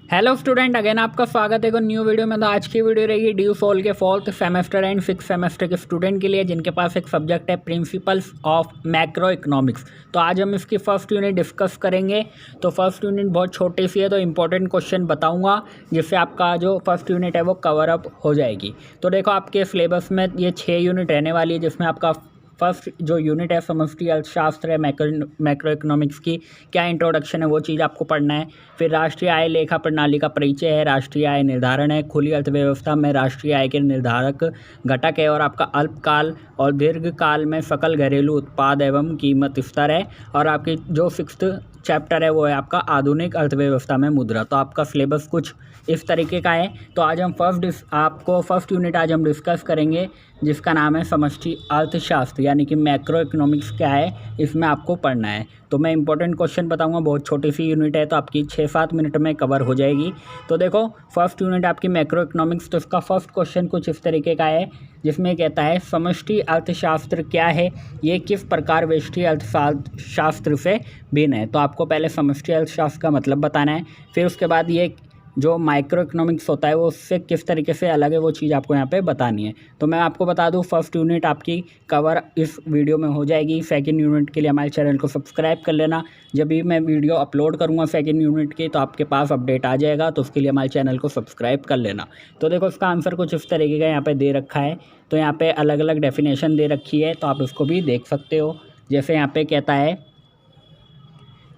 Hello student, again आपका स्वागत है एक न्यू वीडियो में। तो आज की वीडियो रहेगी ड्यू सोल के 4th semester and 6th semester के स्टूडेंट के लिए जिनके पास एक सब्जेक्ट है प्रिंसिपल्स ऑफ मैक्रो इकोनॉमिक्स। तो आज हम इसकी फर्स्ट यूनिट डिस्कस करेंगे। तो फर्स्ट यूनिट बहुत छोटी सी है, तो इंपॉर्टेंट क्वेश्चन बताऊंगा जिससे आपका जो फर्स्ट यूनिट है वो कवर अप हो जाएगी। तो देखो, आपके सिलेबस में ये 6 यूनिट रहने वाली है, जिसमें आपका फर्स्ट जो यूनिट है समष्टि अर्थशास्त्र है, मैक्रो इकोनॉमिक्स की क्या इंट्रोडक्शन है वो चीज़ आपको पढ़ना है। फिर राष्ट्रीय आय लेखा प्रणाली का परिचय है, राष्ट्रीय आय निर्धारण है, खुली अर्थव्यवस्था में राष्ट्रीय आय के निर्धारक घटक है, और आपका अल्पकाल और दीर्घकाल में सकल घरेलू उत्पाद एवं कीमत स्तर है। और आपकी जो 6th चैप्टर है वो है आपका आधुनिक अर्थव्यवस्था में मुद्रा। तो आपका सिलेबस कुछ इस तरीके का है। तो आज हम फर्स्ट यूनिट आज हम डिस्कस करेंगे जिसका नाम है समष्टि अर्थशास्त्र, यानी कि मैक्रो इकोनॉमिक्स क्या है, इसमें आपको पढ़ना है। तो मैं इंपॉर्टेंट क्वेश्चन बताऊंगा, बहुत छोटी सी यूनिट है तो आपकी 6-7 मिनट में कवर हो जाएगी। तो देखो, फर्स्ट यूनिट आपकी मैक्रो इकोनॉमिक्स, तो इसका फर्स्ट क्वेश्चन कुछ इस तरीके का है जिसमें कहता है समष्टि अर्थशास्त्र क्या है, ये किस प्रकार व्यष्टि अर्थशास्त्र से भिन्न है। तो आपको पहले समष्टि अर्थशास्त्र का मतलब बताना है, फिर उसके बाद ये जो माइक्रो इकोनॉमिक्स होता है वो उससे किस तरीके से अलग है वो चीज़ आपको यहाँ पे बतानी है। तो मैं आपको बता दूँ, फर्स्ट यूनिट आपकी कवर इस वीडियो में हो जाएगी। सेकंड यूनिट के लिए हमारे चैनल को सब्सक्राइब कर लेना, जब भी मैं वीडियो अपलोड करूँगा सेकंड यूनिट की तो आपके पास अपडेट आ जाएगा, तो उसके लिए हमारे चैनल को सब्सक्राइब कर लेना। तो देखो, इसका आंसर कुछ इस तरीके का यहाँ पर दे रखा है। तो यहाँ पर अलग अलग डेफिनेशन दे रखी है, तो आप इसको भी देख सकते हो। जैसे यहाँ पर कहता है,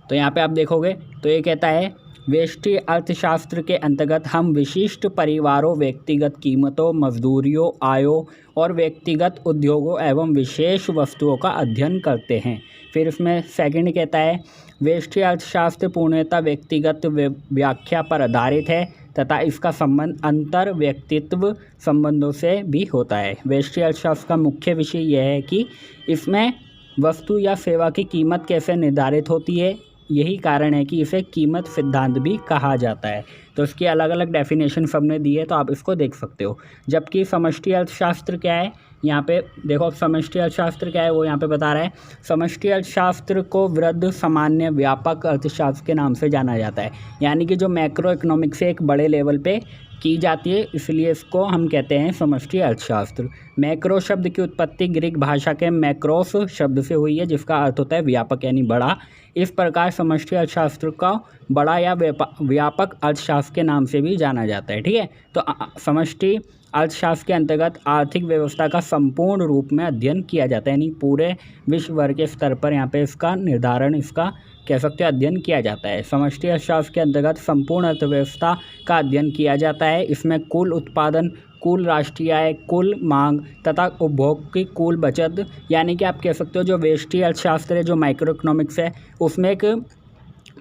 तो यहाँ पे आप देखोगे तो ये कहता है व्यष्टि अर्थशास्त्र के अंतर्गत हम विशिष्ट परिवारों, व्यक्तिगत कीमतों, मजदूरियों, आयों और व्यक्तिगत उद्योगों एवं विशेष वस्तुओं का अध्ययन करते हैं। फिर इसमें सेकंड कहता है व्यष्टि अर्थशास्त्र पूर्णतः व्यक्तिगत व्याख्या पर आधारित है तथा इसका संबंध अंतर व्यक्तित्व संबंधों से भी होता है। व्यष्टि अर्थशास्त्र का मुख्य विषय यह है कि इसमें वस्तु या सेवा की कीमत कैसे निर्धारित होती है, यही कारण है कि इसे कीमत सिद्धांत भी कहा जाता है। तो इसकी अलग अलग डेफिनेशन सबने दी है, तो आप इसको देख सकते हो। जबकि समष्टि अर्थशास्त्र क्या है, यहाँ पे देखो समष्टि अर्थशास्त्र क्या है वो यहाँ पे बता रहा है। समष्टि अर्थशास्त्र को वृहद सामान्य व्यापक अर्थशास्त्र के नाम से जाना जाता है, यानी कि जो मैक्रो इकोनॉमिक्स से एक बड़े लेवल पे की जाती है, इसलिए इसको हम कहते हैं समष्टि अर्थशास्त्र। मैक्रो शब्द की उत्पत्ति ग्रीक भाषा के मैक्रोस शब्द से हुई है, जिसका अर्थ होता है व्यापक यानी बड़ा। इस प्रकार समष्टि अर्थशास्त्र का बड़ा या व्यापक अर्थशास्त्र के नाम से भी जाना जाता है। ठीक है, तो समष्टि अर्थशास्त्र के अंतर्गत आर्थिक व्यवस्था का संपूर्ण रूप में अध्ययन किया जाता है, यानी पूरे विश्व भर के स्तर पर यहाँ पे इसका निर्धारण, इसका कह सकते हैं अध्ययन किया जाता है। समष्टि अर्थशास्त्र के अंतर्गत संपूर्ण अर्थव्यवस्था का अध्ययन किया जाता है। इसमें कुल उत्पादन, कुल राष्ट्रीय आय, कुल मांग तथा उपभोग की कुल बचत, यानी कि आप कह सकते हो जो व्यष्टि अर्थशास्त्र है, जो माइक्रो इकोनॉमिक्स है, उसमें एक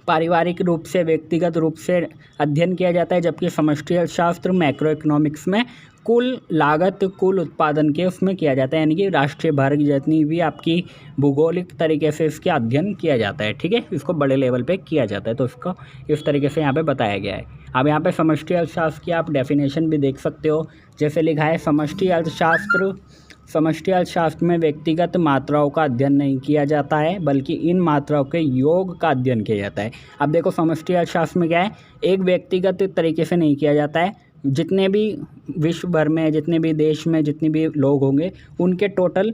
पारिवारिक रूप से, व्यक्तिगत रूप से अध्ययन किया जाता है। जबकि समष्टि अर्थशास्त्र मैक्रो इकोनॉमिक्स में कुल लागत, कुल उत्पादन के उसमें किया जाता है, यानी कि राष्ट्रीय भर जितनी भी आपकी भूगोलिक तरीके से इसका अध्ययन किया जाता है। ठीक है, इसको बड़े लेवल पे किया जाता है, तो इसको इस तरीके से यहाँ पे बताया गया है। अब यहाँ पे समष्टि अर्थशास्त्र की आप डेफिनेशन भी देख सकते हो। जैसे लिखा है, समष्टि अर्थशास्त्र में व्यक्तिगत मात्राओं का अध्ययन नहीं किया जाता है, बल्कि इन मात्राओं के योग का अध्ययन किया जाता है। अब देखो, समष्टि अर्थशास्त्र में क्या है, एक व्यक्तिगत तरीके से नहीं किया जाता है, जितने भी विश्व भर में, जितने भी देश में जितने भी लोग होंगे उनके टोटल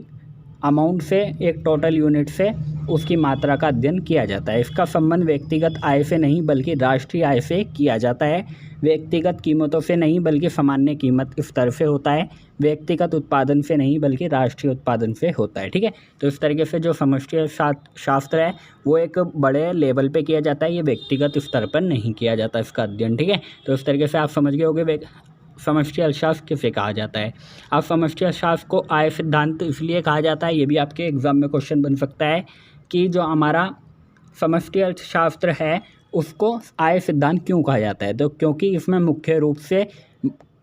अमाउंट से, एक टोटल यूनिट से उसकी मात्रा का अध्ययन किया जाता है। इसका संबंध व्यक्तिगत आय से नहीं बल्कि राष्ट्रीय आय से किया जाता है। व्यक्तिगत कीमतों से नहीं बल्कि सामान्य कीमत स्तर से होता है। व्यक्तिगत उत्पादन से नहीं बल्कि राष्ट्रीय उत्पादन से होता है। ठीक है, तो इस तरीके से जो समष्टि शास्त्र है वो एक बड़े लेवल पे किया जाता है, ये व्यक्तिगत स्तर पर नहीं किया जाता इसका अध्ययन। ठीक है, तो इस तरीके से आप समझ गए होंगे समष्टि अर्थशास्त्र किसे कहा जाता है। अब समष्टि अर्थशास्त्र को आय सिद्धांत इसलिए कहा जाता है, ये भी आपके एग्जाम में क्वेश्चन बन सकता है कि जो हमारा समष्टि अर्थशास्त्र है उसको आय सिद्धांत क्यों कहा जाता है। तो क्योंकि इसमें मुख्य रूप से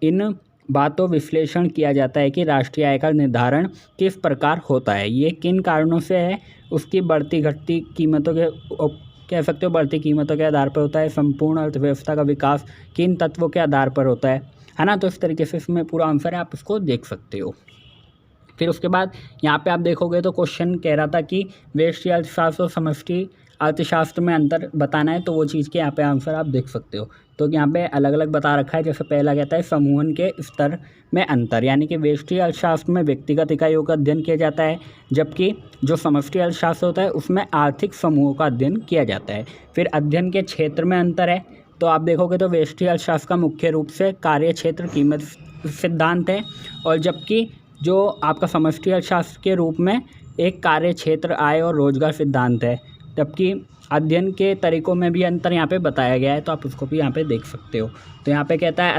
इन बातों विश्लेषण किया जाता है कि राष्ट्रीय आय का निर्धारण किस प्रकार होता है, ये किन कारणों से है, उसकी बढ़ती घटती कीमतों के, कह सकते हो बढ़ती कीमतों के आधार पर होता है, संपूर्ण अर्थव्यवस्था का विकास किन तत्वों के आधार पर होता है ना। तो इस तरीके से इसमें पूरा आंसर है, आप इसको देख सकते हो। फिर उसके बाद यहाँ पे आप देखोगे तो क्वेश्चन कह रहा था कि व्यष्टि अर्थशास्त्र और समष्टि अर्थशास्त्र में अंतर बताना है तो वो चीज़ के यहाँ पे आंसर आप देख सकते हो। तो यहाँ पे अलग अलग बता रखा है। जैसे पहला कहता है समूहन के स्तर में अंतर, यानी कि व्यष्टि अर्थशास्त्र में व्यक्तिगत इकाइयों का अध्ययन किया जाता है, जबकि जो समष्टि अर्थशास्त्र होता है उसमें आर्थिक समूहों का अध्ययन किया जाता है। फिर अध्ययन के क्षेत्र में अंतर है, तो आप देखोगे तो व्यष्टि अर्थशास्त्र का मुख्य रूप से कार्य क्षेत्र कीमत सिद्धांत है, और जबकि जो आपका समष्टि अर्थशास्त्र के रूप में एक कार्य क्षेत्र, आय और रोजगार सिद्धांत है। जबकि अध्ययन के तरीकों में भी अंतर यहाँ पे बताया गया है, तो आप उसको भी यहाँ पे देख सकते हो। तो यहाँ पे कहता है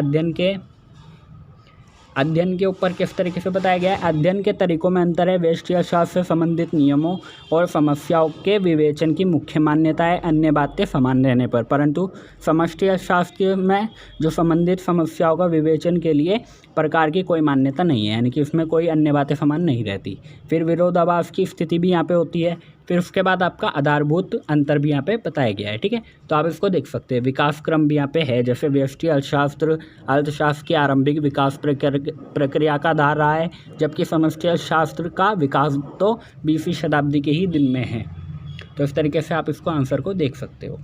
अध्ययन के ऊपर किस तरीके से बताया गया है। अध्ययन के तरीकों में अंतर है। व्यष्टि अर्थशास्त्र से संबंधित नियमों और समस्याओं के विवेचन की मुख्य मान्यता है, अन्य बातें समान रहने पर, परंतु समष्टि अर्थशास्त्र में जो संबंधित समस्याओं का विवेचन के लिए प्रकार की कोई मान्यता नहीं है, यानी कि उसमें कोई अन्य बातें समान नहीं रहती। फिर विरोधाभास की स्थिति भी यहाँ पे होती है। फिर उसके बाद आपका आधारभूत अंतर भी यहाँ पे बताया गया है, ठीक है। तो आप इसको देख सकते हैं। विकास क्रम भी यहाँ पे है, जैसे व्यष्टि अर्थशास्त्र की आरंभिक विकास प्रक्रिया का आधार रहा है, जबकि समष्टि अर्थशास्त्र का विकास तो 20वीं शताब्दी के ही दिन में है। तो इस तरीके से आप इसको आंसर को देख सकते हो।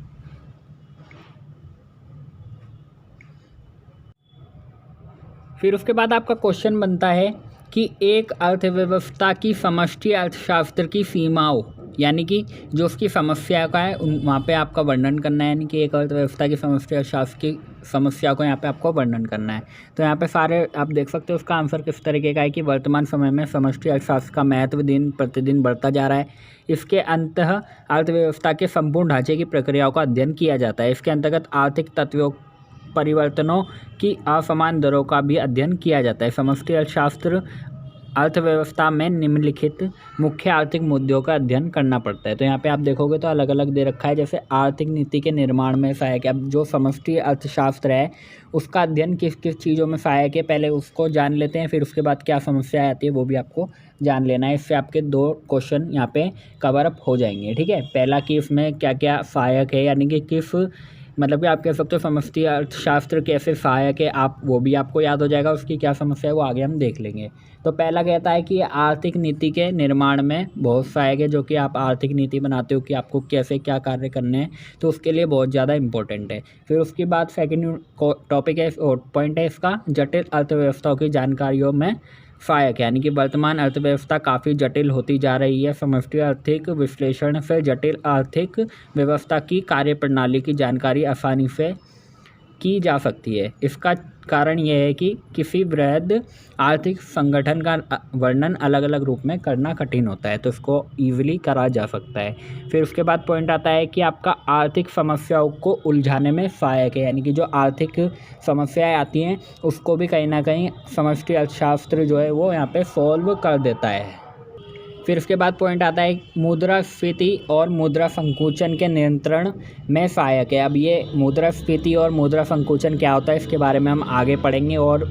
फिर उसके बाद आपका क्वेश्चन बनता है कि एक अर्थव्यवस्था की समष्टि अर्थशास्त्र की सीमाओं, यानी कि जो उसकी समस्या का है वहाँ पे आपका वर्णन करना है, यानी कि एक अर्थव्यवस्था की समष्टि अर्थशास्त्र की समस्या को यहाँ पे आपको वर्णन करना है। तो यहाँ पे सारे आप देख सकते हो उसका आंसर किस तरीके का है कि वर्तमान समय में समष्टि अर्थशास्त्र का महत्व दिन प्रतिदिन बढ़ता जा रहा है। इसके अंततः अर्थव्यवस्था के संपूर्ण ढांचे की प्रक्रियाओं का अध्ययन किया जाता है। इसके अंतर्गत आर्थिक तत्वों परिवर्तनों की असमान दरों का भी अध्ययन किया जाता है। समष्टि अर्थशास्त्र अर्थव्यवस्था में निम्नलिखित मुख्य आर्थिक मुद्दों का अध्ययन करना पड़ता है। तो यहाँ पे आप देखोगे तो अलग अलग दे रखा है, जैसे आर्थिक नीति के निर्माण में सहायक है। अब जो समष्टि अर्थशास्त्र है उसका अध्ययन किस किस चीज़ों में सहायक है, पहले उसको जान लेते हैं, फिर उसके बाद क्या समस्या आती है वो भी आपको जान लेना है। इससे आपके 2 क्वेश्चन यहाँ पे कवर अप हो जाएंगे, ठीक है। पहला कि इसमें क्या क्या सहायक है, यानी कि किस मतलब कि आप कह सकते हो समष्टि अर्थशास्त्र कैसे सहायक है, आप वो भी आपको याद हो जाएगा। उसकी क्या समस्या है वो आगे हम देख लेंगे। तो पहला कहता है कि आर्थिक नीति के निर्माण में बहुत सहायक है, जो कि आप आर्थिक नीति बनाते हो कि आपको कैसे क्या कार्य करने हैं, तो उसके लिए बहुत ज़्यादा इंपॉर्टेंट है। फिर उसके बाद सेकेंड टॉपिक है और पॉइंट है इसका, जटिल अर्थव्यवस्थाओं की जानकारियों में सहायक है, यानी कि वर्तमान अर्थव्यवस्था काफ़ी जटिल होती जा रही है। समष्टि आर्थिक विश्लेषण से जटिल आर्थिक व्यवस्था की कार्यप्रणाली की जानकारी आसानी से की जा सकती है। इसका कारण यह है कि किसी वृहद आर्थिक संगठन का वर्णन अलग अलग रूप में करना कठिन होता है, तो इसको ईजिली करा जा सकता है। फिर उसके बाद पॉइंट आता है कि आपका आर्थिक समस्याओं को उलझाने में सहायक है, यानी कि जो आर्थिक समस्याएं आती हैं उसको भी कहीं ना कहीं समष्टि अर्थशास्त्र जो है वो यहाँ पे सॉल्व कर देता है। फिर उसके बाद पॉइंट आता है मुद्रास्फीति और मुद्रा संकुचन के नियंत्रण में सहायक है। अब ये मुद्रास्फीति और मुद्रा संकुचन क्या होता है इसके बारे में हम आगे पढ़ेंगे और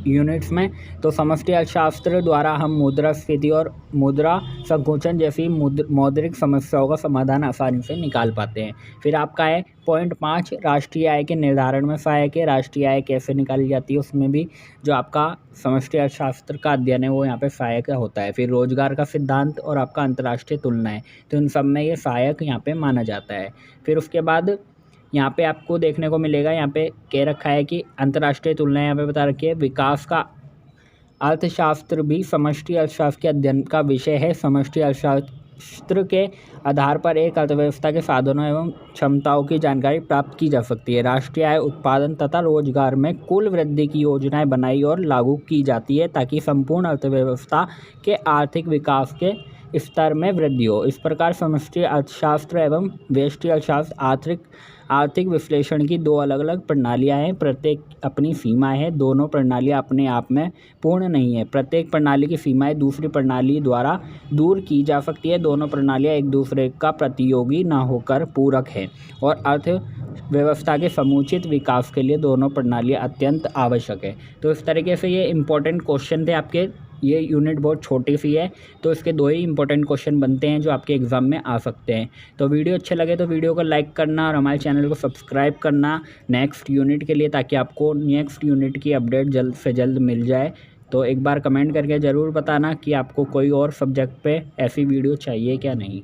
यूनिट्स में। तो समष्टि अर्थशास्त्र द्वारा हम मुद्रास्फीति और मुद्रा संकुचन जैसी मौद्रिक समस्याओं का समाधान आसानी से निकाल पाते हैं। फिर आपका है पॉइंट 5, राष्ट्रीय आय के निर्धारण में सहायक है। राष्ट्रीय आय कैसे निकाली जाती है उसमें भी जो आपका समष्टि अर्थशास्त्र का अध्ययन है वो यहाँ पे सहायक होता है। फिर रोजगार का सिद्धांत और आपका अंतर्राष्ट्रीय तुलना है, तो इन सब में ये सहायक यहाँ पे माना जाता है। फिर उसके बाद यहाँ पे आपको देखने को मिलेगा, यहाँ पे कह रखा है कि अंतर्राष्ट्रीय तुलना यहाँ पे बता रखी है। विकास का अर्थशास्त्र भी समष्टि अर्थशास्त्र के अध्ययन का विषय है। समष्टि अर्थशास्त्र के आधार पर एक अर्थव्यवस्था के साधनों एवं क्षमताओं की जानकारी प्राप्त की जा सकती है। राष्ट्रीय आय, उत्पादन तथा रोजगार में कुल वृद्धि की योजनाएं बनाई और लागू की जाती है ताकि संपूर्ण अर्थव्यवस्था के आर्थिक विकास के स्तर में वृद्धि हो। इस प्रकार समष्टि अर्थशास्त्र एवं व्यष्टि अर्थशास्त्र आर्थिक विश्लेषण की 2 अलग अलग प्रणालियां हैं, प्रत्येक अपनी सीमा है। दोनों प्रणालियां अपने आप में पूर्ण नहीं है, प्रत्येक प्रणाली की सीमाएं दूसरी प्रणाली द्वारा दूर की जा सकती है। दोनों प्रणालियां एक दूसरे का प्रतियोगी ना होकर पूरक है और अर्थव्यवस्था के समुचित विकास के लिए दोनों प्रणालियां अत्यंत आवश्यक है। तो इस तरीके से ये इंपॉर्टेंट क्वेश्चन थे आपके। ये यूनिट बहुत छोटी सी है, तो इसके 2 ही इंपॉर्टेंट क्वेश्चन बनते हैं जो आपके एग्ज़ाम में आ सकते हैं। तो वीडियो अच्छे लगे तो वीडियो को लाइक करना और हमारे चैनल को सब्सक्राइब करना नेक्स्ट यूनिट के लिए, ताकि आपको नेक्स्ट यूनिट की अपडेट जल्द से जल्द मिल जाए। तो एक बार कमेंट करके ज़रूर बताना कि आपको कोई और सब्जेक्ट पे ऐसी वीडियो चाहिए क्या नहीं।